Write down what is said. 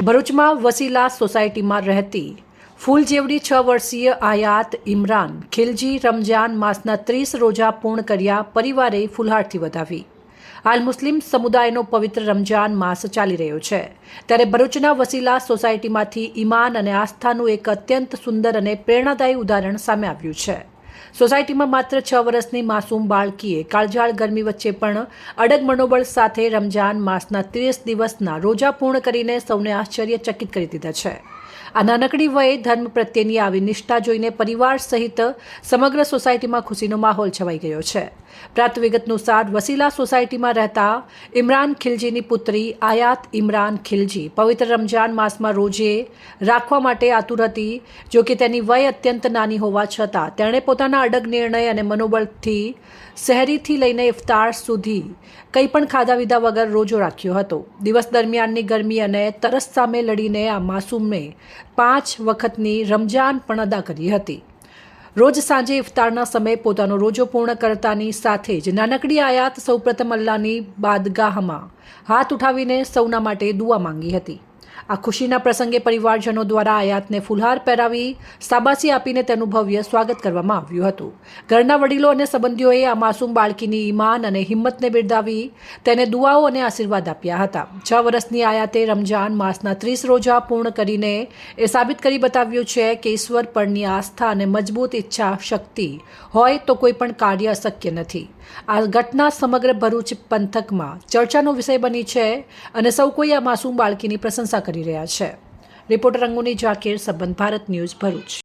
ભરૂચમાં વસીલા સોસાયટીમાં રહેતી ફૂલ જેવડી 6 વર્ષીય આયાત ઇમરાન ખિલજી રમજાન માસના 30 રોજા પૂર્ણ કર્યા પરિવારે ફુલહારથી વધાવી। હાલ મુસ્લિમ સમુદાયનો પવિત્ર રમજાન માસ ચાલી રહ્યો છે, ત્યારે ભરૂચના વસીલા સોસાયટીમાંથી ઈમાન અને આસ્થાનું એક અત્યંત સુંદર અને પ્રેરણાદાયી ઉદાહરણ સામે આવ્યું છે। સોસાયટીમાં માત્ર 6 વર્ષની માસૂમ બાળકીએ કાળઝાળ ગરમી વચ્ચે પણ અડગ મનોબળ સાથે રમજાન માસના 30 દિવસના રોજા પૂર્ણ કરીને સૌને આશ્ચર્યચકિત કરી દીધા છે। આ નાનકડી વયે ધર્મ પ્રત્યેની આવી નિષ્ઠા જોઈને પરિવાર સહિત સમગ્ર સોસાયટીમાં ખુશીનો માહોલ છવાઈ ગયો છે। પ્રાપ્ત વિગત અનુસાર વસીલા સોસાયટીમાં રહેતા ઇમરાન ખિલજીની પુત્રી આયાત ઇમરાન ખિલજી પવિત્ર રમજાન માસમાં રોજે રાખવા માટે આતુર હતી। જો કે તેની વય અત્યંત નાની હોવા છતાં તેણે પોતાના અડગ નિર્ણય અને મનોબળથી સહેરીથી લઈને ઇફતાર સુધી કંઈ પણ ખાધા વિધા વગર રોજો રાખ્યો હતો। દિવસ દરમિયાનની ગરમી અને તરસ સામે લડીને આ માસૂમે 5 વખતની રમજાન પણ અદા કરી હતી। રોજ સાંજે ઇફતારના સમયે પોતાનો રોજો પૂર્ણ કરતાની સાથે જ નાનકડી આયાત સૌપ્રથમ અલ્લાહની બાદગાહમાં હાથ ઉઠાવીને સૌના માટે દુઆ માંગી હતી। આ ખુશીના પ્રસંગે પરિવારજનો દ્વારા આયાતને ફુલહાર પહેરાવી શાબાશી આપીને તેનું ભવ્ય સ્વાગત કરવામાં આવ્યું હતું। ઘરના વડીલો અને સંબંધીઓએ આ માસૂમ બાળકીની ઈમાન અને હિંમતને બિરદાવી તેને દુઆઓ અને આશીર્વાદ આપ્યા હતા। 6 વર્ષની આયાતે રમજાન માસના 30 રોજા પૂર્ણ કરીને એ સાબિત કરી બતાવ્યું છે કે ઈશ્વર પરની આસ્થા અને મજબૂત ઈચ્છા શક્તિ હોય તો કોઈ પણ કાર્ય અશક્ય નથી। આ ઘટના સમગ્ર ભરૂચ પંથકમાં ચર્ચાનો વિષય બની છે અને સૌ કોઈ આ માસૂમ બાળકીની પ્રશંસા કરી રહ્યા છે। રિપોર્ટર અંગુની જાકીર, સંબંધ ભારત ન્યૂઝ, ભરૂચ।